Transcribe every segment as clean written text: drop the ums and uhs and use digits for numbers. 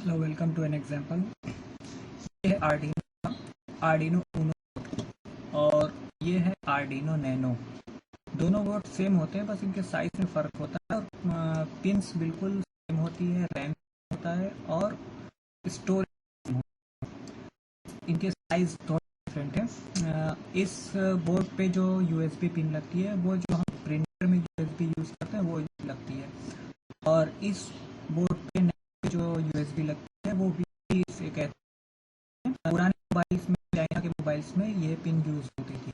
Hello, welcome to an example. ये है Arduino Uno और ये है आर्डिनो नैनो। दोनों बोर्ड सेम होते हैं, बस इनके साइज में फ़र्क होता है और पिंस बिल्कुल सेम होती है, रैम होता है और स्टोरेज इनके साइज थोड़ा डिफरेंट है। इस बोर्ड पे जो यूएसबी पिन लगती है वो जो हम प्रिंटर में यूएसबी यूज़ करते हैं वो लगती है, और इस बोर्ड पे जो यूएसबी लगती है वो भी से कहते हैं। पुराने मोबाइल्स में, चाइना के मोबाइल्स में ये पिन यूज़ होती थी।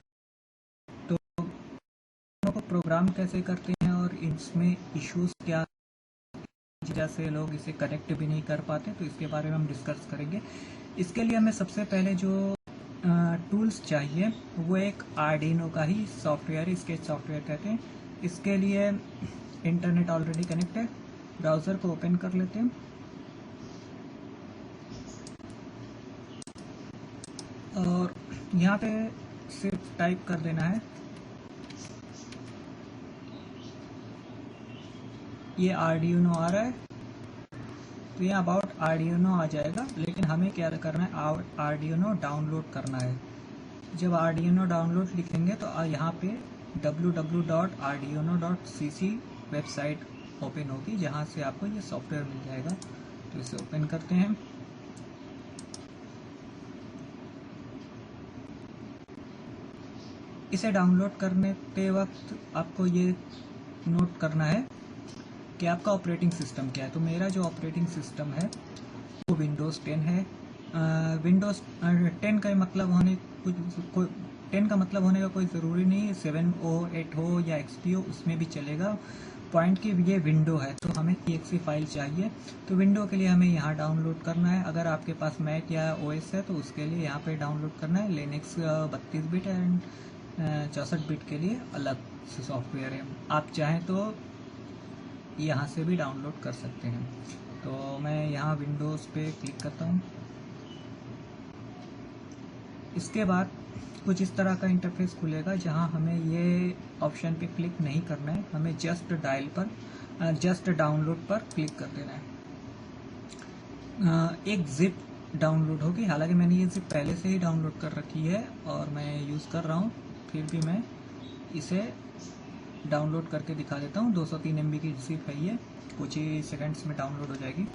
तो दोनों को प्रोग्राम कैसे करते हैं और इसमें इश्यूज क्या, जैसे लोग इसे कनेक्ट भी नहीं कर पाते, तो इसके बारे में हम डिस्कस करेंगे। इसके लिए हमें सबसे पहले जो टूल्स चाहिए वो एक आर्डिनो का ही सॉफ्टवेयर, स्केच सॉफ्टवेयर कहते हैं। इसके लिए इंटरनेट ऑलरेडी कनेक्ट है। ब्राउज़र को ओपन कर लेते हैं और यहाँ पे सिर्फ टाइप कर देना है ये आर्डिनो आ रहा है, तो ये अबाउट आर्डिनो आ जाएगा। लेकिन हमें क्या करना है, आर्डिनो डाउनलोड करना है। जब आर्डिनो डाउनलोड लिखेंगे तो यहाँ पे www.arduino.cc वेबसाइट ओपन होगी, जहाँ से आपको ये सॉफ्टवेयर मिल जाएगा। तो इसे ओपन करते हैं। इसे डाउनलोड करने के वक्त आपको ये नोट करना है कि आपका ऑपरेटिंग सिस्टम क्या है। तो मेरा जो ऑपरेटिंग सिस्टम है वो विंडोज़ 10 है। विंडोज़ 10 का मतलब होने कोई 10 का मतलब होने का कोई ज़रूरी नहीं है। 7 हो, 8 हो या XP हो, उसमें भी चलेगा। पॉइंट की ये विंडो है, तो हमें exe फाइल चाहिए। तो विंडो के लिए हमें यहाँ डाउनलोड करना है। अगर आपके पास मैक या OS है तो उसके लिए यहाँ पे डाउनलोड करना है। लिनक्स 32 बिट एंड 64 बिट के लिए अलग से सॉफ्टवेयर है। आप चाहें तो यहाँ से भी डाउनलोड कर सकते हैं। तो मैं यहाँ विंडोज़ पे क्लिक करता हूँ। इसके बाद कुछ इस तरह का इंटरफेस खुलेगा, जहाँ हमें ये ऑप्शन पे क्लिक नहीं करना है। हमें जस्ट जस्ट डाउनलोड पर क्लिक कर देना है। एक जिप डाउनलोड होगी, हालांकि मैंने ये जिप पहले से ही डाउनलोड कर रखी है और मैं यूज़ कर रहा हूँ, फिर भी मैं इसे डाउनलोड करके दिखा देता हूँ। 203 MB की जिप है ये, कुछ ही सेकंड्स में डाउनलोड हो जाएगी।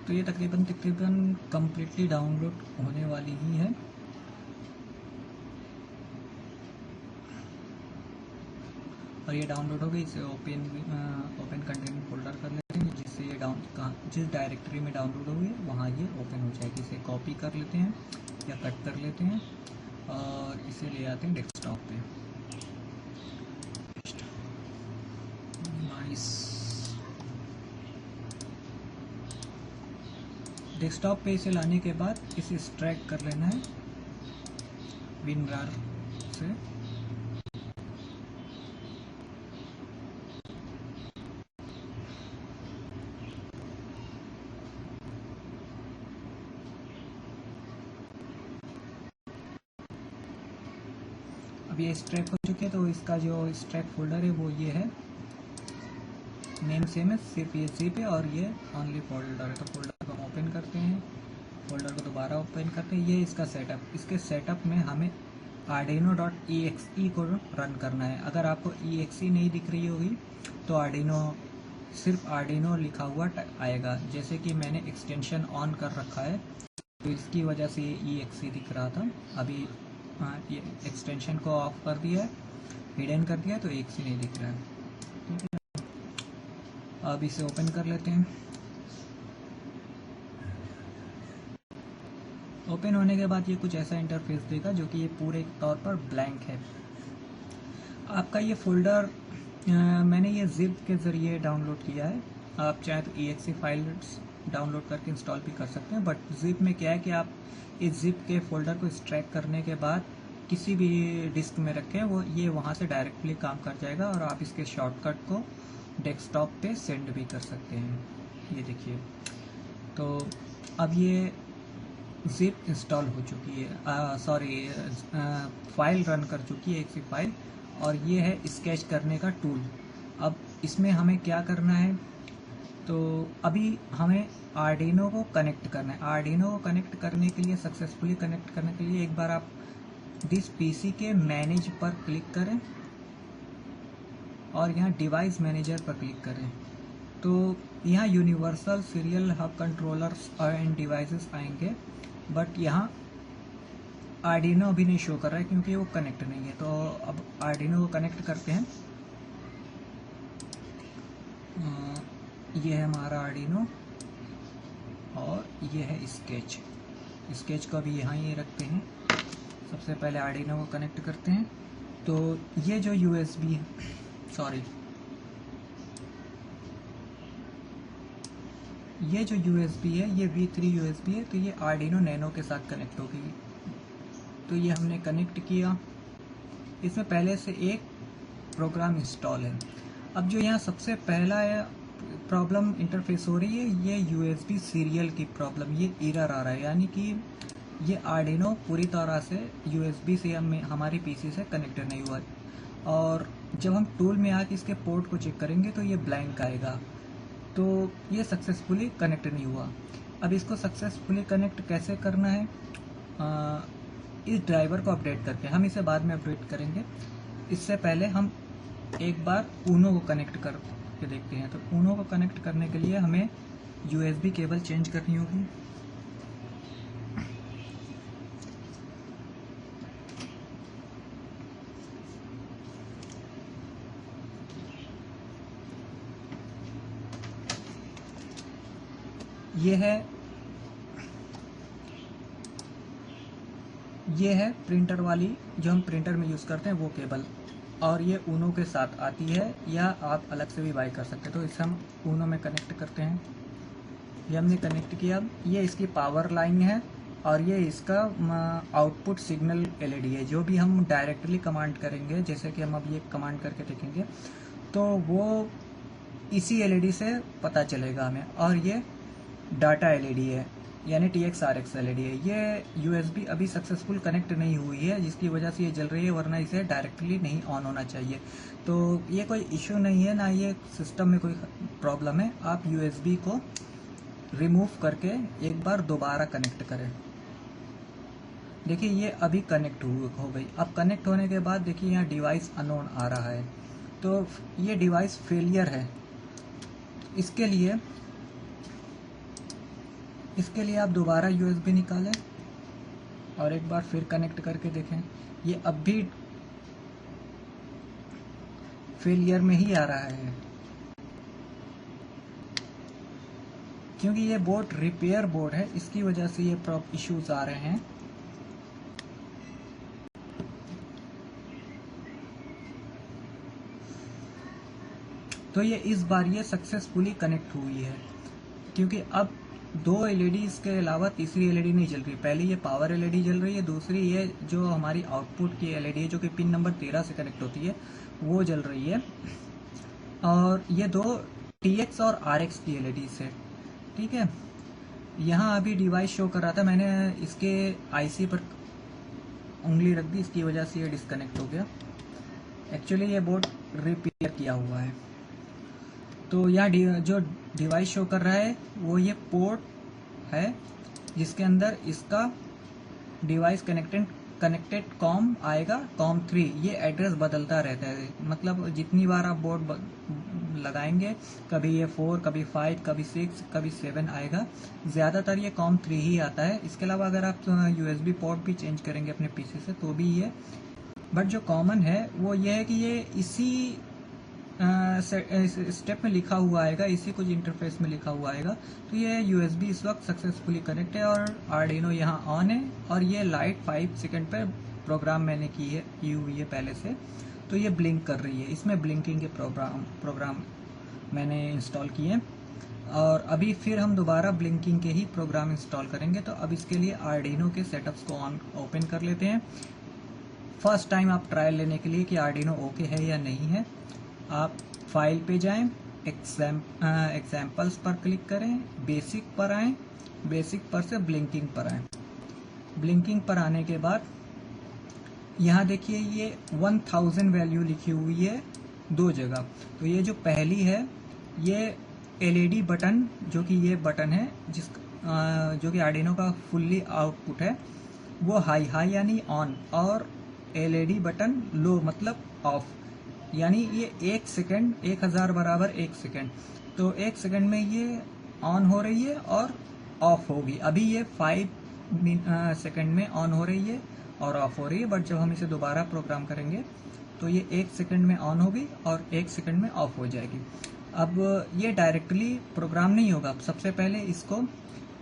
तो ये तकरीबन कम्प्लीटली डाउनलोड होने वाली ही है। और ये डाउनलोड हो गई। इसे ओपन कंटेंट फोल्डर कर लेते हैं, जिससे ये जिस डायरेक्टरी में डाउनलोड हुई है वहाँ ये ओपन हो जाएगी। इसे कॉपी कर लेते हैं या कट कर लेते हैं और इसे ले आते हैं डेस्कटॉप पे। नाइस। डेस्कटॉप पे इसे लाने के बाद इसे एक्सट्रैक्ट कर लेना है WinRAR से। अब ये एक्सट्रैक्ट हो चुके हैं, तो इसका जो एक्सट्रैक्ट फोल्डर है वो ये है। नेम सेम है, सिर्फ ये जिप है और ये ऑनली फोल्डर है। तो फोल्डर को हम ओपन करते हैं, फोल्डर को दोबारा ओपन करते हैं। ये इसका सेटअप, इसके सेटअप में हमें arduino.exe को रन करना है। अगर आपको exe नहीं दिख रही होगी तो सिर्फ आर्डिनो लिखा हुआ आएगा। जैसे कि मैंने एक्सटेंशन ऑन कर रखा है तो इसकी वजह से ये exe दिख रहा था। अभी ये एक्सटेंशन को ऑफ कर दिया है, हिडन कर दिया, तो exe नहीं दिख रहा है। ठीक है, अब इसे ओपन कर लेते हैं। ओपन होने के बाद ये कुछ ऐसा इंटरफेस देगा, जो कि ये पूरे तौर पर ब्लैंक है। आपका ये फोल्डर मैंने ये जिप के ज़रिए डाउनलोड किया है। आप चाहें तो exe फाइल्स डाउनलोड करके इंस्टॉल भी कर सकते हैं, बट जिप में क्या है कि आप इस जिप के फोल्डर को एक्सट्रैक्ट करने के बाद किसी भी डिस्क में रखें, वो ये वहाँ से डायरेक्टली काम कर जाएगा और आप इसके शॉर्टकट को डेस्कटॉप पे सेंड भी कर सकते हैं। ये देखिए, तो अब ये जिप इंस्टॉल हो चुकी है, सॉरी फाइल रन कर चुकी है एक सी फाइल, और ये है स्केच करने का टूल। अब इसमें हमें क्या करना है, तो अभी हमें आर्डिनो को कनेक्ट करना है। आर्डिनो को कनेक्ट करने के लिए, सक्सेसफुली कनेक्ट करने के लिए, एक बार आप दिस पीसी के मैनेज पर क्लिक करें और यहाँ डिवाइस मैनेजर पर क्लिक करें। तो यहाँ universal serial hub controllers end devices आएंगे, बट यहाँ आर्डिनो अभी नहीं शो कर रहा है क्योंकि वो कनेक्ट नहीं है। तो अब आर्डिनो को कनेक्ट करते हैं। ये है हमारा आर्डिनो और ये है स्केच। स्केच को अभी यहाँ ही रखते हैं। सबसे पहले आर्डिनो को कनेक्ट करते हैं। तो ये जो USB सॉरी ये जो USB है, ये V3 USB है, तो ये आर्डिनो नैनो के साथ कनेक्ट होगी। तो ये हमने कनेक्ट किया। इसमें पहले से एक प्रोग्राम इंस्टॉल है। अब जो यहाँ सबसे पहला प्रॉब्लम इंटरफेस हो रही है, ये USB सीरियल की प्रॉब्लम, ये एरर आ रहा है, यानी कि ये आर्डिनो पूरी तरह से USB से हमारी PC से कनेक्टेड नहीं हुआ। और जब हम टूल में आके इसके पोर्ट को चेक करेंगे तो ये ब्लैंक आएगा, तो ये सक्सेसफुली कनेक्ट नहीं हुआ। अब इसको सक्सेसफुली कनेक्ट कैसे करना है, इस ड्राइवर को अपडेट करके, हम इसे बाद में अपडेट करेंगे। इससे पहले हम एक बार ऊनो को कनेक्ट करके देखते हैं। तो ऊनो को कनेक्ट करने के लिए हमें USB केबल चेंज करनी होगी। ये है प्रिंटर वाली, जो हम प्रिंटर में यूज़ करते हैं वो केबल, और ये ऊनो के साथ आती है, या आप अलग से भी बाय कर सकते हैं। तो इसे हम ऊनो में कनेक्ट करते हैं। ये हमने कनेक्ट किया। ये इसकी पावर लाइन है और ये इसका आउटपुट सिग्नल LED है। जो भी हम डायरेक्टली कमांड करेंगे, जैसे कि हम अब ये कमांड करके देखेंगे, तो वो इसी LED से पता चलेगा हमें। और ये डाटा LED है, यानी TX-RX LED है। ये USB अभी सक्सेसफुल कनेक्ट नहीं हुई है, जिसकी वजह से ये जल रही है, वरना इसे डायरेक्टली नहीं ऑन होना चाहिए। तो ये कोई इशू नहीं है, ना ये सिस्टम में कोई प्रॉब्लम है। आप USB को रिमूव करके एक बार दोबारा कनेक्ट करें। देखिए ये अभी कनेक्ट हो गई। अब कनेक्ट होने के बाद देखिए यहाँ डिवाइस अननोन आ रहा है, तो ये डिवाइस फेलियर है। इसके लिए आप दोबारा USB निकालें और एक बार फिर कनेक्ट करके देखें। ये अब भी फेलियर में ही आ रहा है, क्योंकि ये बोर्ड रिपेयर बोर्ड है, इसकी वजह से ये इश्यूज आ रहे हैं। तो ये इस बार ये सक्सेसफुली कनेक्ट हुई है, क्योंकि अब 2 LEDs के अलावा तीसरी LED नहीं जल रही। पहले ये पावर LED जल रही है, दूसरी ये जो हमारी आउटपुट की LED है, जो कि पिन नंबर 13 से कनेक्ट होती है, वो जल रही है। और ये 2 TX और RX की LEDs है। ठीक है, यहाँ अभी डिवाइस शो कर रहा था, मैंने इसके IC पर उंगली रख दी, इसकी वजह से ये डिस्कनेक्ट हो गया। एक्चुअली ये बोर्ड रिपेयर किया हुआ है। तो यहाँ जो डिवाइस शो कर रहा है वो ये पोर्ट है, जिसके अंदर इसका डिवाइस कनेक्टेड कॉम आएगा, कॉम 3। ये एड्रेस बदलता रहता है, मतलब जितनी बार आप बोर्ड लगाएंगे, कभी ये 4, कभी 5, कभी 6, कभी 7 आएगा। ज़्यादातर ये कॉम 3 ही आता है। इसके अलावा अगर आप USB पोर्ट भी चेंज करेंगे अपने PC से तो भी ये, बट जो कॉमन है वो ये है कि ये इसी स्टेप में लिखा हुआ आएगा, इसी कुछ इंटरफेस में लिखा हुआ आएगा। तो ये USB इस वक्त सक्सेसफुली कनेक्ट है और आर्डिनो यहाँ ऑन है। और ये लाइट 5 सेकंड पर प्रोग्राम मैंने की हुई है पहले से, तो ये ब्लिंक कर रही है। इसमें ब्लिंकिंग के प्रोग्राम मैंने इंस्टॉल किए, और अभी फिर हम दोबारा ब्लिंकिंग के ही प्रोग्राम इंस्टॉल करेंगे। तो अब इसके लिए आर्डिनो के सेटअप्स को ओपन कर लेते हैं। फर्स्ट टाइम आप ट्रायल लेने के लिए कि आर्डिनो ओके है या नहीं है, आप फाइल पे जाएं, एग्जाम्पल्स पर क्लिक करें, बेसिक पर आएं, बेसिक पर से ब्लिंकिंग पर आए। ब्लिंकिंग पर आने के बाद यहाँ देखिए ये 1000 वैल्यू लिखी हुई है दो जगह। तो ये जो पहली है ये एलईडी बटन, जो कि ये बटन है जो कि आर्डिनो का फुल्ली आउटपुट है, वो हाई यानी ऑन, और एलईडी बटन लो मतलब ऑफ, यानी ये 1 सेकेंड 1000 बराबर 1 सेकेंड। तो 1 सेकेंड में ये ऑन हो रही है और ऑफ होगी। अभी ये 5 सेकेंड में ऑन हो रही है और ऑफ हो रही है, बट जब हम इसे दोबारा प्रोग्राम करेंगे तो ये 1 सेकेंड में ऑन होगी और 1 सेकेंड में ऑफ हो जाएगी। अब ये डायरेक्टली प्रोग्राम नहीं होगा। सबसे पहले इसको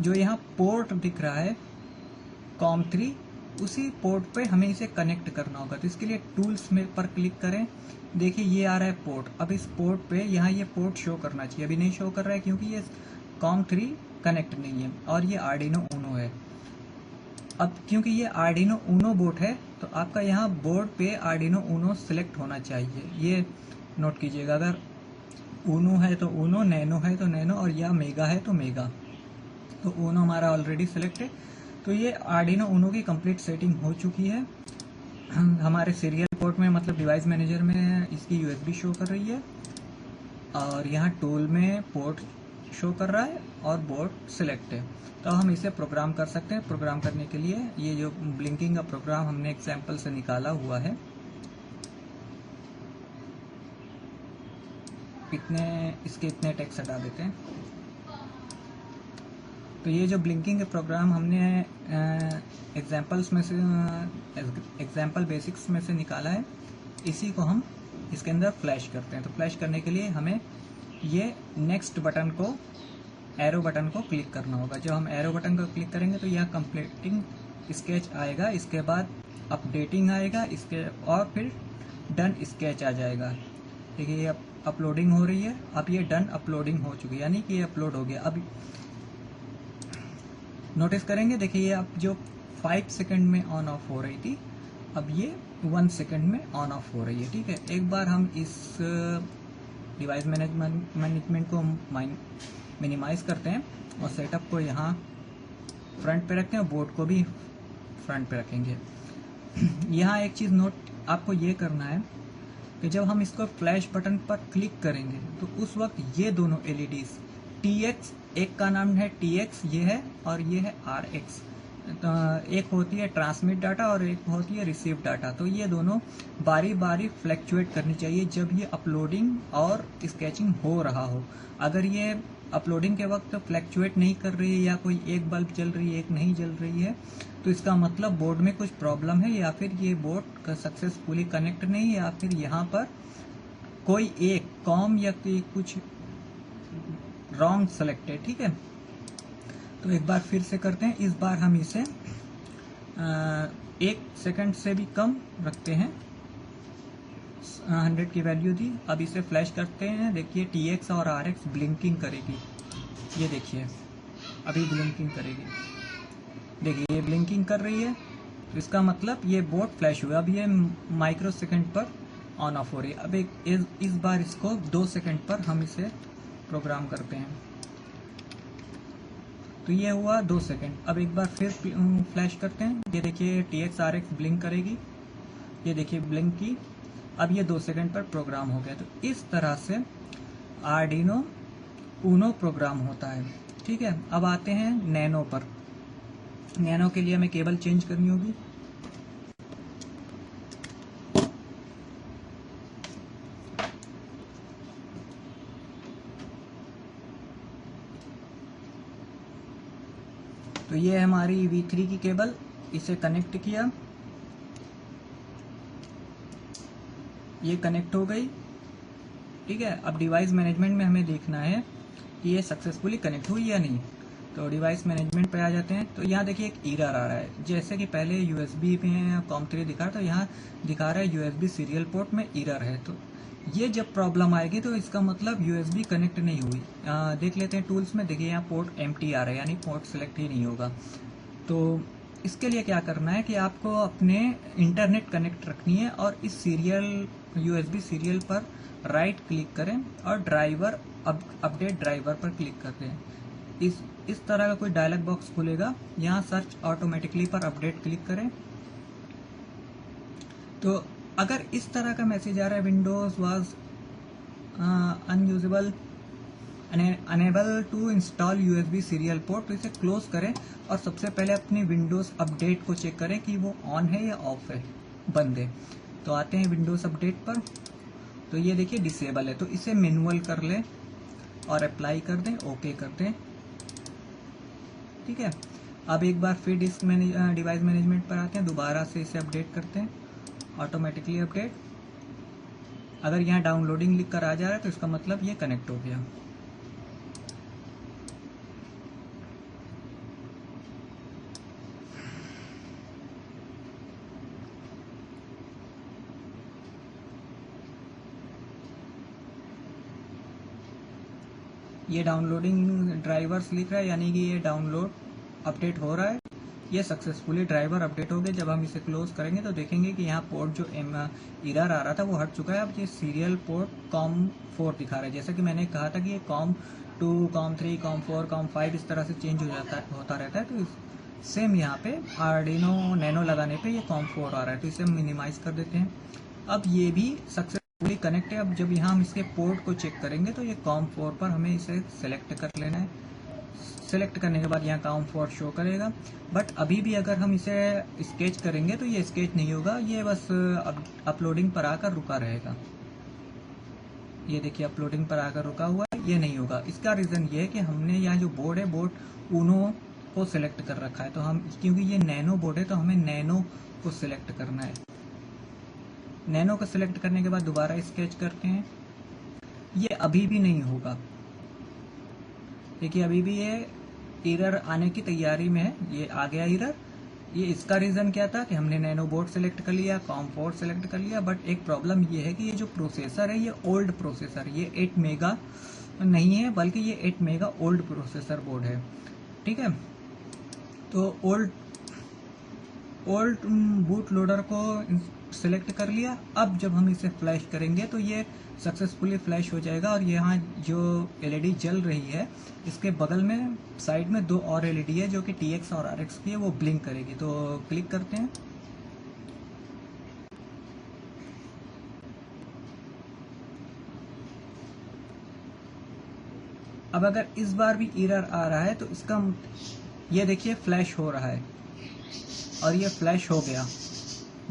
जो यहाँ पोर्ट दिख रहा है COM3, उसी पोर्ट पे हमें इसे कनेक्ट करना होगा। तो इसके लिए टूल्स में पर क्लिक करें, देखिए ये आ रहा है पोर्ट। अब इस पोर्ट पे यहाँ ये पोर्ट शो करना चाहिए, अभी नहीं शो कर रहा है क्योंकि ये COM3 कनेक्ट नहीं है और ये आर्डिनो ऊनो है। अब क्योंकि ये आर्डिनो ऊनो बोर्ड है तो आपका यहाँ बोर्ड पे आर्डिनो ऊनो सिलेक्ट होना चाहिए, ये नोट कीजिएगा। अगर ऊनो है तो ऊनो, नैनो है तो नैनो, और या मेगा है तो मेगा। तो ऊनो हमारा ऑलरेडी सिलेक्ट है। तो ये आर्डिनो ऊनो की कंप्लीट सेटिंग हो चुकी है। हमारे सीरियल पोर्ट में मतलब डिवाइस मैनेजर में इसकी यूएसबी शो कर रही है और यहाँ टूल में पोर्ट शो कर रहा है और बोर्ड सिलेक्ट है। तो हम इसे प्रोग्राम कर सकते हैं। प्रोग्राम करने के लिए ये जो ब्लिंकिंग का प्रोग्राम हमने एग्जाम्पल से निकाला हुआ है, इसके इतने टेक्स्ट हटा देते हैं। तो ये जो ब्लिंकिंग प्रोग्राम हमने एग्जाम्पल्स में से एग्जाम्पल बेसिक्स में से निकाला है, इसी को हम इसके अंदर फ्लैश करते हैं। तो फ्लैश करने के लिए हमें ये नेक्स्ट बटन को, एरो बटन को क्लिक करना होगा। जब हम एरो बटन को क्लिक करेंगे तो यह कंप्लीटिंग स्केच आएगा, इसके बाद अपडेटिंग आएगा, इसके और फिर डन स्केच आ जाएगा। देखिए ये अपलोडिंग हो रही है। अब ये डन अपलोडिंग हो चुकी है, यानी कि ये अपलोड हो गया। अब नोटिस करेंगे, देखिए ये अब जो 5 सेकंड में ऑन ऑफ हो रही थी, अब ये 1 सेकंड में ऑन ऑफ हो रही है। ठीक है, एक बार हम इस डिवाइस मैनेजमेंट को मिनिमाइज करते हैं और सेटअप को यहाँ फ्रंट पे रखते हैं और बोर्ड को भी फ्रंट पे रखेंगे। यहाँ एक चीज़ नोट आपको ये करना है कि जब हम इसको फ्लैश बटन पर क्लिक करेंगे तो उस वक्त ये दोनों LEDs TX, एक का नाम है TX ये है, और ये है RX। तो एक होती है ट्रांसमिट डाटा और एक होती है रिसीव डाटा। तो ये दोनों बारी बारी फ्लैक्चुएट करनी चाहिए जब ये अपलोडिंग और स्केचिंग हो रहा हो। अगर ये अपलोडिंग के वक्त फ्लैक्चुएट नहीं कर रही है या कोई एक बल्ब जल रही है एक नहीं जल रही है, तो इसका मतलब बोर्ड में कुछ प्रॉब्लम है, या फिर ये बोर्ड सक्सेसफुली कनेक्ट नहीं है, या फिर यहाँ पर कोई एक कॉम या कुछ रॉन्ग सेलेक्ट है। ठीक है, तो एक बार फिर से करते हैं। इस बार हम इसे 1 सेकंड से भी कम रखते हैं, 100 की वैल्यू दी। अब इसे फ्लैश करते हैं। देखिए TX और RX ब्लिंकिंग करेगी, ये देखिए अभी ब्लिंकिंग करेगी। देखिए ये ब्लिंकिंग कर रही है, तो इसका मतलब ये बोर्ड फ्लैश हुआ। अब ये माइक्रो सेकंड पर ऑन ऑफ हो रही है। अब इस बार इसको 2 सेकंड पर हम इसे प्रोग्राम करते हैं। तो ये हुआ 2 सेकंड। अब एक बार फिर फ्लैश करते हैं। ये देखिए TX RX ब्लिंक करेगी, ये देखिए ब्लिंक की। अब ये 2 सेकंड पर प्रोग्राम हो गया। तो इस तरह से आर्डिनो ऊनो प्रोग्राम होता है। ठीक है, अब आते हैं नैनो पर। नैनो के लिए हमें केबल चेंज करनी होगी। तो ये है हमारी V3 की केबल, इसे कनेक्ट किया, ये कनेक्ट हो गई। ठीक है, अब डिवाइस मैनेजमेंट में हमें देखना है कि ये सक्सेसफुली कनेक्ट हुई या नहीं। तो डिवाइस मैनेजमेंट पे आ जाते हैं। तो यहाँ देखिए एक एरर आ रहा है, जैसे कि पहले USB में COM3 दिखा रहा, तो यहाँ दिखा रहा है USB सीरियल पोर्ट में एरर है। तो ये जब प्रॉब्लम आएगी तो इसका मतलब USB कनेक्ट नहीं हुई। देख लेते हैं टूल्स में, देखिए यहाँ पोर्ट एम्प्टी आ रहा है, यानी पोर्ट सिलेक्ट ही नहीं होगा। तो इसके लिए क्या करना है कि आपको अपने इंटरनेट कनेक्ट रखनी है और इस सीरियल USB सीरियल पर राइट क्लिक करें और ड्राइवर अपडेट ड्राइवर पर क्लिक करते हैं। इस तरह का कोई डायलॉग बॉक्स खुलेगा। यहाँ सर्च ऑटोमेटिकली पर अपडेट क्लिक करें। तो अगर इस तरह का मैसेज आ रहा है Windows was unusable unable to install USB serial port, तो इसे क्लोज करें और सबसे पहले अपनी विंडोज अपडेट को चेक करें कि वो ऑन है या ऑफ है, बंद है। तो आते हैं विंडोज अपडेट पर, तो ये देखिए डिसेबल है, तो इसे मैनुअल कर लें और अप्लाई कर दें, ओके कर दें। ठीक है, अब एक बार फिर डिवाइस मैनेजमेंट पर आते हैं, दोबारा से इसे अपडेट करते हैं, ऑटोमेटिकली अपडेट। अगर यहाँ डाउनलोडिंग लिख कर आ जा रहा है तो इसका मतलब ये कनेक्ट हो गया। ये डाउनलोडिंग ड्राइवर्स लिख रहा है, यानी कि ये डाउनलोड अपडेट हो रहा है। ये सक्सेसफुली ड्राइवर अपडेट हो गए। जब हम इसे क्लोज करेंगे तो देखेंगे कि यहाँ पोर्ट जो एरर आ रहा था वो हट चुका है। अब ये सीरियल पोर्ट COM4 दिखा रहा है। जैसे कि मैंने कहा था कि ये COM2, COM3, COM4, COM5 इस तरह से चेंज होता रहता है। तो सेम यहाँ पे आर्डिनो नैनो लगाने पे ये COM4 आ रहा है, तो इसे हम मिनिमाइज कर देते हैं। अब ये भी सक्सेसफुली कनेक्ट है। अब जब यहाँ हम इसके पोर्ट को चेक करेंगे तो ये COM4 पर हमें इसे सेलेक्ट कर लेना है। सेलेक्ट करने के बाद यहाँ COM4 शो करेगा। बट अभी भी अगर हम इसे स्केच करेंगे तो ये स्केच नहीं होगा, ये बस अपलोडिंग पर आकर रुका रहेगा। ये देखिए अपलोडिंग पर आकर रुका हुआ है, ये नहीं होगा। इसका रीज़न ये है कि हमने यहाँ जो बोर्ड है, बोर्ड ऊनो को सिलेक्ट कर रखा है। तो हम, क्योंकि ये नैनो बोर्ड है, तो हमें नैनो को सिलेक्ट करना है। नैनो को सिलेक्ट करने के बाद दोबारा स्केच करते हैं, ये अभी भी नहीं होगा। देखिए अभी भी ये एरर आने की तैयारी में है, ये आ गया एरर। ये इसका रीज़न क्या था कि हमने नैनो बोर्ड सेलेक्ट कर लिया, COM4 सेलेक्ट कर लिया, बट एक प्रॉब्लम ये है कि ये जो प्रोसेसर है ये ओल्ड प्रोसेसर, ये 8 मेगा नहीं है, बल्कि ये 8 मेगा ओल्ड प्रोसेसर बोर्ड है। ठीक है, तो ओल्ड बूट लोडर को सिलेक्ट कर लिया। अब जब हम इसे फ्लैश करेंगे तो ये सक्सेसफुली फ्लैश हो जाएगा। और यहाँ जो एलईडी जल रही है, इसके बगल में साइड में 2 और एलईडी है जो कि TX और RX की है, वो ब्लिंक करेगी। तो क्लिक करते हैं, अब अगर इस बार भी एरर आ रहा है तो इसका, ये देखिए फ्लैश हो रहा है और ये फ्लैश हो गया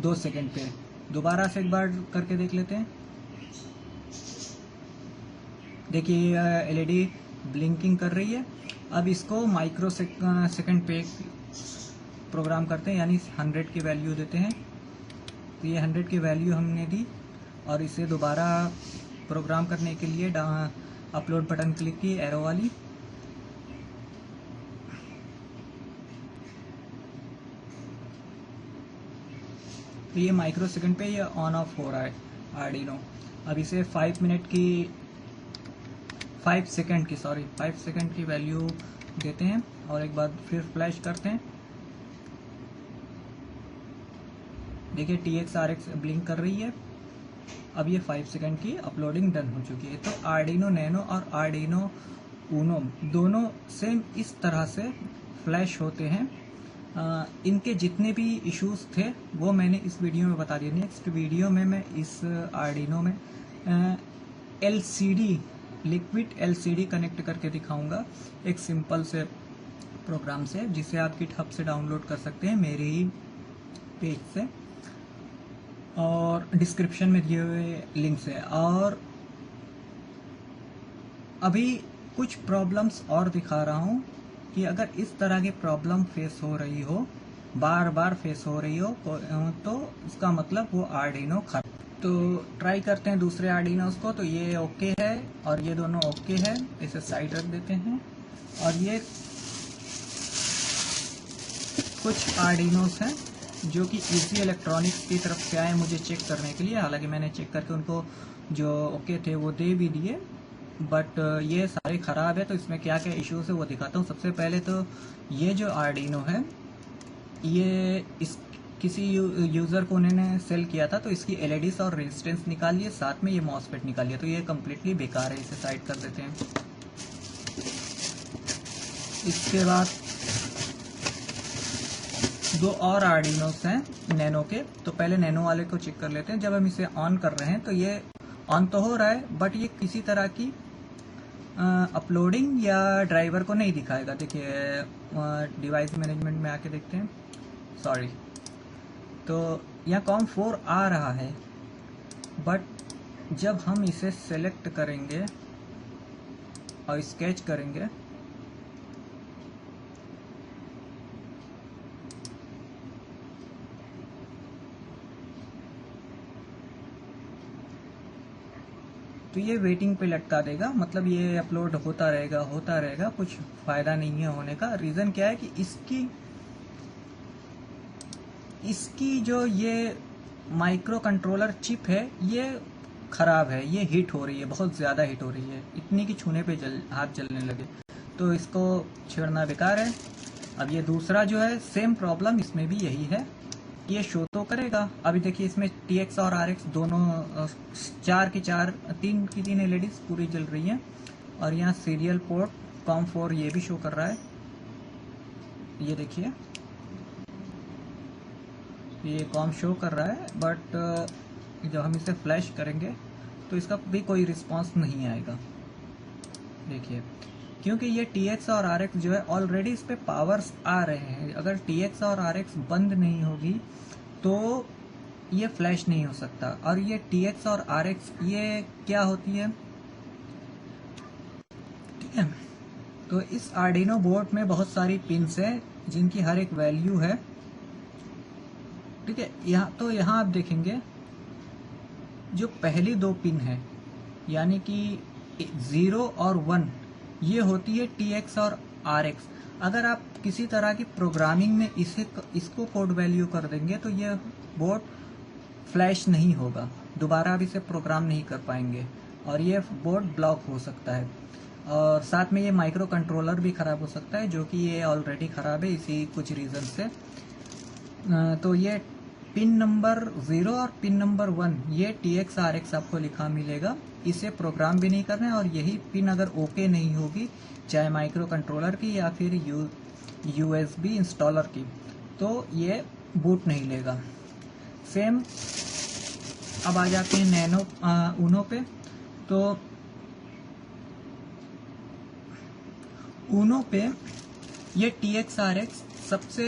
2 सेकंड पे। दोबारा से एक बार करके देख लेते हैं। देखिए एलईडी ब्लिंकिंग कर रही है। अब इसको माइक्रो सेकंड पे प्रोग्राम करते हैं, यानी 100 की वैल्यू देते हैं। तो ये 100 की वैल्यू हमने दी और इसे दोबारा प्रोग्राम करने के लिए अपलोड बटन क्लिक की, एरो वाली। तो ये माइक्रो सेकंड पे ये ऑन ऑफ हो रहा है आर्डिनो। अब इसे 5 सेकंड की वैल्यू देते हैं और एक बार फिर फ्लैश करते हैं। देखिए TX RX ब्लिंक कर रही है। अब ये 5 सेकंड की अपलोडिंग डन हो चुकी है। तो आर्डिनो नैनो और आर्डिनो ऊनो दोनों सेम इस तरह से फ्लैश होते हैं। इनके जितने भी इश्यूज थे वो मैंने इस वीडियो में बता दिए। नेक्स्ट वीडियो में मैं इस आर्डिनो में LCD लिक्विड LCD कनेक्ट करके दिखाऊंगा, एक सिंपल से प्रोग्राम से, जिसे आप GitHub से डाउनलोड कर सकते हैं मेरे ही पेज से और डिस्क्रिप्शन में दिए हुए लिंक से। और अभी कुछ प्रॉब्लम्स और दिखा रहा हूँ कि अगर इस तरह की प्रॉब्लम फेस हो रही हो, बार बार फेस हो रही हो, तो इसका मतलब वो आर्डिनो खराब। तो ट्राई करते हैं दूसरे आर्डिनोस को। तो ये ओके है और ये दोनों ओके है, इसे साइड रख देते हैं। और ये कुछ आर्डिनोस हैं जो कि इजी इलेक्ट्रॉनिक्स की तरफ से आए मुझे चेक करने के लिए। हालांकि मैंने चेक करके उनको जो ओके थे वो दे भी दिए, बट ये सारे ख़राब है। तो इसमें क्या क्या इश्यूज है वो दिखाता हूँ। सबसे पहले तो ये जो आर्डिनो है, ये इस किसी यूज़र को उन्होंने सेल किया था, तो इसकी एलईडीज और रेजिस्टेंस निकालिए, साथ में ये मॉसफेट निकालिए। तो ये कम्प्लीटली बेकार है, इसे साइड कर देते हैं। इसके बाद दो और आर्डिनोस हैं नैनो के, तो पहले नैनो वाले को चेक कर लेते हैं। जब हम इसे ऑन कर रहे हैं तो ये ऑन तो हो रहा है, बट ये किसी तरह की अपलोडिंग या ड्राइवर को नहीं दिखाएगा। देखिए डिवाइस मैनेजमेंट में आके देखते हैं, सॉरी, तो यहाँ COM4 आ रहा है, बट जब हम इसे सेलेक्ट करेंगे और स्केच करेंगे तो ये वेटिंग पे लटका देगा, मतलब ये अपलोड होता रहेगा, कुछ फ़ायदा नहीं है होने का। रीज़न क्या है कि इसकी जो ये माइक्रो कंट्रोलर चिप है ये ख़राब है, ये हीट हो रही है, बहुत ज़्यादा हीट हो रही है, इतनी कि छूने पे हाथ जलने लगे, तो इसको छेड़ना बेकार है। अब ये दूसरा जो है सेम प्रॉब्लम इसमें भी यही है, ये शो तो करेगा। अभी देखिए इसमें TX और RX दोनों 4 की 4 3 की 3 LEDs पूरी जल रही हैं, और यहाँ सीरियल पोर्ट COM4 ये भी शो कर रहा है, ये देखिए ये COM शो कर रहा है, बट जब हम इसे फ्लैश करेंगे तो इसका भी कोई रिस्पांस नहीं आएगा। देखिए क्योंकि ये TX और RX जो है ऑलरेडी इस पे पावर्स आ रहे हैं, अगर TX और RX बंद नहीं होगी तो ये फ्लैश नहीं हो सकता। और ये TX और RX ये क्या होती है, ठीक है। तो इस आर्डिनो बोर्ड में बहुत सारी पिन्स हैं जिनकी हर एक वैल्यू है, ठीक है। यहाँ आप देखेंगे जो पहली दो पिन है यानी कि 0 और 1 ये होती है TX और RX। अगर आप किसी तरह की प्रोग्रामिंग में इसको कोड वैल्यू कर देंगे तो ये बोर्ड फ्लैश नहीं होगा, दोबारा आप इसे प्रोग्राम नहीं कर पाएंगे और ये बोर्ड ब्लॉक हो सकता है। और साथ में ये माइक्रो कंट्रोलर भी ख़राब हो सकता है, जो कि ये ऑलरेडी ख़राब है इसी कुछ रीज़न से। तो ये पिन नंबर 0 और पिन नंबर 1 ये TX RX आपको लिखा मिलेगा, इसे प्रोग्राम भी नहीं करना है। और यही पिन अगर ओके नहीं होगी, चाहे माइक्रो कंट्रोलर की या फिर USB इंस्टॉलर की, तो ये बूट नहीं लेगा। सेम अब आ जाते हैं नैनो ऊनो पे। तो ऊनो पे ये TX RX सबसे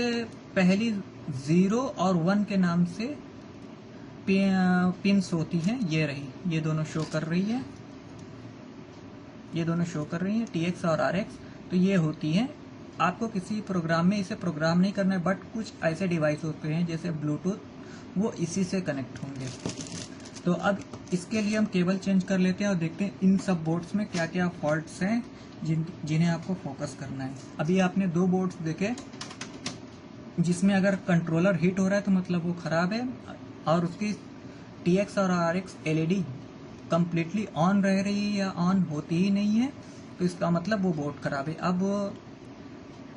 पहली 0 और 1 के नाम से पिन्स होती हैं, ये रही, ये दोनों शो कर रही है, ये दोनों शो कर रही हैं TX और RX। तो ये होती हैं, आपको किसी प्रोग्राम में इसे प्रोग्राम नहीं करना है, बट कुछ ऐसे डिवाइस होते हैं जैसे ब्लूटूथ, वो इसी से कनेक्ट होंगे। तो अब इसके लिए हम केबल चेंज कर लेते हैं और देखते हैं इन सब बोर्ड्स में क्या क्या फॉल्ट्स हैं जिन्हें आपको फोकस करना है। अभी आपने दो बोर्ड्स देखे जिसमें अगर कंट्रोलर हीट हो रहा है तो मतलब वो ख़राब है, और उसकी TX और RX LED कम्प्लीटली ऑन रह रही है या ऑन होती ही नहीं है, तो इसका मतलब वो बोर्ड ख़राब है। अब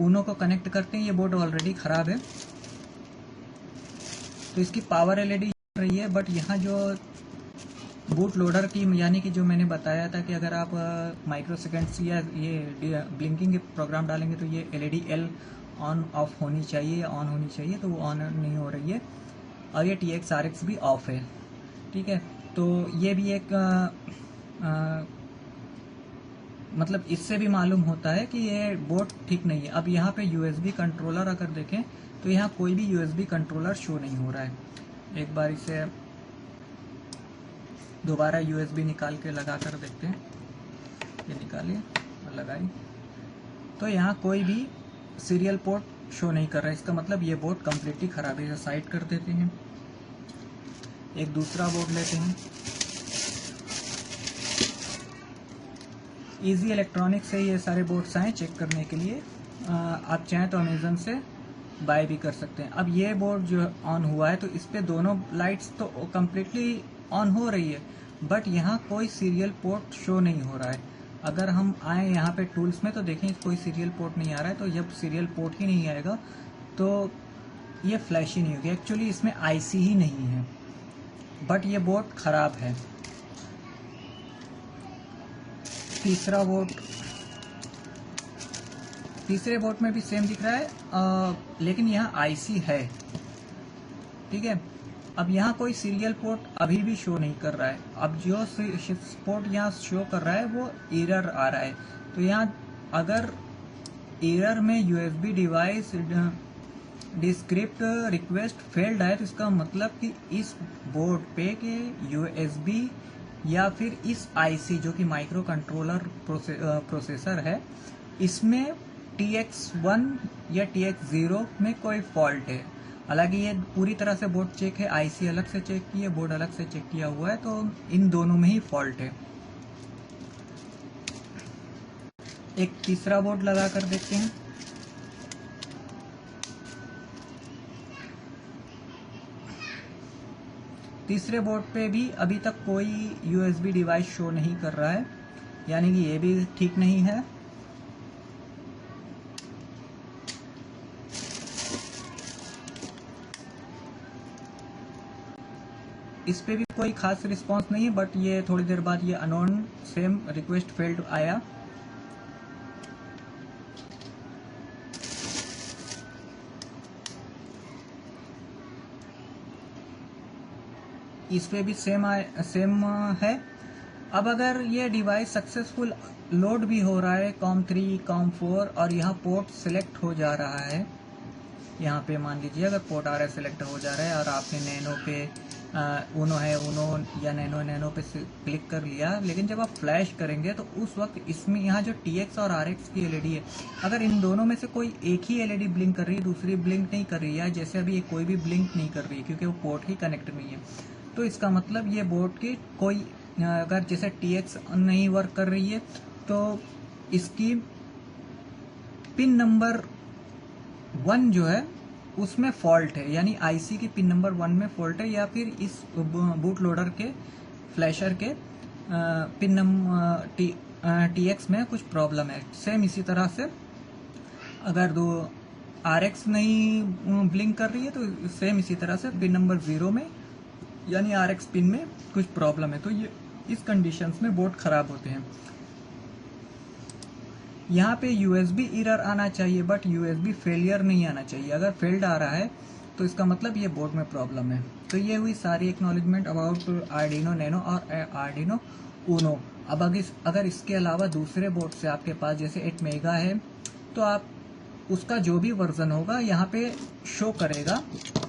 ऊनो को कनेक्ट करते हैं, ये बोर्ड ऑलरेडी ख़राब है, तो इसकी पावर LED जल रही है, बट यहाँ जो बूट लोडर की यानी कि जो मैंने बताया था कि अगर आप माइक्रो सेकेंड्स या ये ब्लिंकिंग के प्रोग्राम डालेंगे तो ये LED L ऑन ऑफ होनी चाहिए, ऑन होनी चाहिए, तो वो ऑन नहीं हो रही है। और ये TX RX भी ऑफ है, ठीक है। तो ये भी एक मतलब इससे भी मालूम होता है कि ये बोर्ड ठीक नहीं है। अब यहाँ पे USB कंट्रोलर अगर देखें तो यहाँ कोई भी USB कंट्रोलर शो नहीं हो रहा है। एक बार इसे दोबारा USB निकाल के लगा कर देखते हैं, ये निकालिए और लगाइए, तो यहाँ कोई भी सीरियल पोर्ट शो नहीं कर रहा है, इसका मतलब ये बोर्ड कम्प्लीटली ख़राब है। इसे साइड कर देते हैं, एक दूसरा बोर्ड लेते हैं। इजी इलेक्ट्रॉनिक्स से ये सारे बोर्ड्स आए चेक करने के लिए, आप चाहें तो अमेज़न से बाय भी कर सकते हैं। अब ये बोर्ड जो ऑन हुआ है तो इस पे दोनों लाइट्स तो कम्प्लीटली ऑन हो रही है, बट यहाँ कोई सीरियल पोर्ट शो नहीं हो रहा है। अगर हम आए यहाँ पे टूल्स में तो देखें कोई सीरियल पोर्ट नहीं आ रहा है, तो जब सीरियल पोर्ट ही नहीं आएगा तो ये फ्लैश ही नहीं होगी। एक्चुअली इसमें IC ही नहीं है, बट ये बोर्ड ख़राब है। तीसरा बोर्ड तीसरे बोर्ड में भी सेम दिख रहा है, लेकिन यहाँ आईसी है, ठीक है। अब यहाँ कोई सीरियल पोर्ट अभी भी शो नहीं कर रहा है। अब जो पोर्ट यहाँ शो कर रहा है वो एरर आ रहा है। तो यहाँ अगर एरर में USB device describe request failed है, तो इसका मतलब कि इस बोर्ड पे के यूएसबी या फिर इस आईसी जो कि माइक्रो कंट्रोलर प्रोसेसर है, इसमें TX1 या TX0 में कोई फॉल्ट है। हालांकि ये पूरी तरह से बोर्ड चेक है, आईसी अलग से चेक की है, बोर्ड अलग से चेक किया हुआ है, तो इन दोनों में ही फॉल्ट है। एक तीसरा बोर्ड लगा कर देखते हैं। तीसरे बोर्ड पे भी अभी तक कोई यूएसबी डिवाइस शो नहीं कर रहा है, यानी कि ये भी ठीक नहीं है। इस पे भी कोई खास रिस्पांस नहीं है, बट ये थोड़ी देर बाद ये अननोन सेम रिक्वेस्ट फेल्ड आया। इस पे भी सेम है। अब अगर ये डिवाइस सक्सेसफुल लोड भी हो रहा है COM3 COM4 और यहाँ पोर्ट सिलेक्ट हो जा रहा है, यहाँ पे मान लीजिए अगर पोर्ट आ रहा है सिलेक्ट हो जा रहा है और आपने नैनो पे ऊनो है, ऊनो या नैनो पे क्लिक कर लिया, लेकिन जब आप फ्लैश करेंगे तो उस वक्त इसमें यहाँ जो TX और RX की एलईडी है, अगर इन दोनों में से कोई एक ही एलईडी ब्लिंक कर रही है, दूसरी ब्लिंक नहीं कर रही है, जैसे अभी कोई भी ब्लिंक नहीं कर रही है क्योंकि वो पोर्ट ही कनेक्ट नहीं है, तो इसका मतलब ये बोर्ड की कोई अगर जैसे TX नहीं वर्क कर रही है तो इसकी पिन नंबर 1 जो है उसमें फॉल्ट है, यानी आईसी की पिन नंबर 1 में फॉल्ट है, या फिर इस बूट लोडर के फ्लैशर के पिन नंबर TX में कुछ प्रॉब्लम है। सेम इसी तरह से अगर दो RX नहीं ब्लिंक कर रही है तो सेम इसी तरह से पिन नंबर 0 में यानी RX पिन में कुछ प्रॉब्लम है, तो ये इस कंडीशंस में बोर्ड खराब होते हैं। यहाँ पे यूएसबी एरर आना चाहिए, बट यूएसबी फेलियर नहीं आना चाहिए। अगर फेल्ड आ रहा है तो इसका मतलब ये बोर्ड में प्रॉब्लम है। तो ये हुई सारी एक्नॉलेजमेंट अबाउट आर्डिनो नैनो और आर्डिनो ऊनो। अब अगर इसके अलावा दूसरे बोर्ड से आपके पास जैसे 8 मेगा है, तो आप उसका जो भी वर्जन होगा यहाँ पे शो करेगा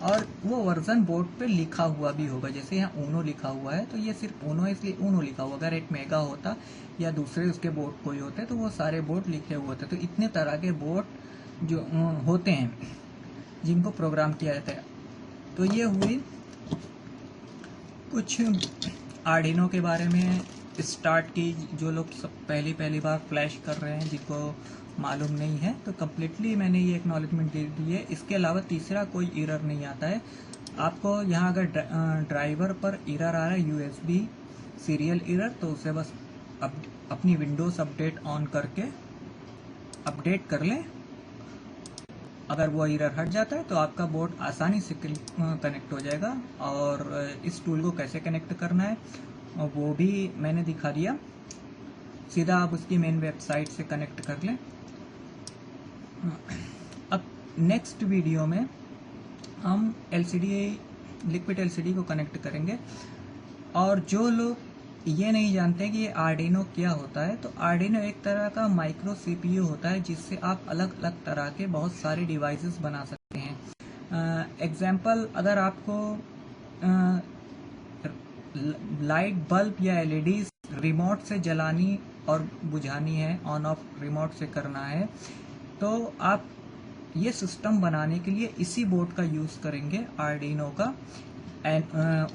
और वो वर्जन बोर्ड पे लिखा हुआ भी होगा। जैसे यहाँ ऊनो लिखा हुआ है तो ये सिर्फ ऊनो है, इसलिए ऊनो लिखा हुआ। अगर 8 मेगा होता या दूसरे उसके बोर्ड कोई होते तो वो सारे बोर्ड लिखे हुए होते। तो इतने तरह के बोर्ड जो होते हैं जिनको प्रोग्राम किया जाता है। तो ये हुई कुछ आर्डिनो के बारे में स्टार्ट की, जो लोग सब पहली बार फ्लैश कर रहे हैं, जिनको मालूम नहीं है, तो कम्प्लीटली मैंने ये एक्नॉलेजमेंट दे दी है। इसके अलावा तीसरा कोई एरर नहीं आता है आपको। यहाँ अगर ड्राइवर पर एरर आ रहा है यूएसबी सीरियल एरर, तो उसे बस अपनी विंडोज अपडेट ऑन करके अपडेट कर लें। अगर वो एरर हट जाता है तो आपका बोर्ड आसानी से कनेक्ट हो जाएगा। और इस टूल को कैसे कनेक्ट करना है वो भी मैंने दिखा दिया। सीधा आप उसकी मेन वेबसाइट से कनेक्ट कर लें। अब नेक्स्ट वीडियो में हम लिक्विड एलसीडी को कनेक्ट करेंगे। और जो लोग ये नहीं जानते कि ये आर्डिनो क्या होता है, तो आर्डिनो एक तरह का माइक्रो सीपीयू होता है जिससे आप अलग अलग तरह के बहुत सारे डिवाइसेस बना सकते हैं। एग्जाम्पल, अगर आपको लाइट बल्ब या एलईडी रिमोट से जलानी और बुझानी है, ऑन ऑफ रिमोट से करना है, तो आप ये सिस्टम बनाने के लिए इसी बोर्ड का यूज़ करेंगे, आर्डिनो का।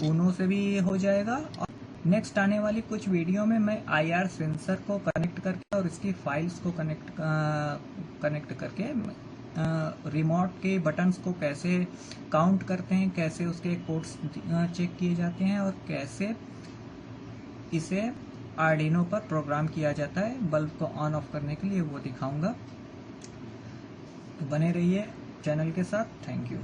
ऊनो से भी हो जाएगा। और नेक्स्ट आने वाली कुछ वीडियो में मैं IR सेंसर को कनेक्ट करके और इसकी फाइल्स को कनेक्ट करके रिमोट के बटन्स को कैसे काउंट करते हैं, कैसे उसके कोड्स चेक किए जाते हैं और कैसे इसे आर्डिनो पर प्रोग्राम किया जाता है बल्ब को ऑन ऑफ करने के लिए, वो दिखाऊंगा। बने रहिए चैनल के साथ। Thank you.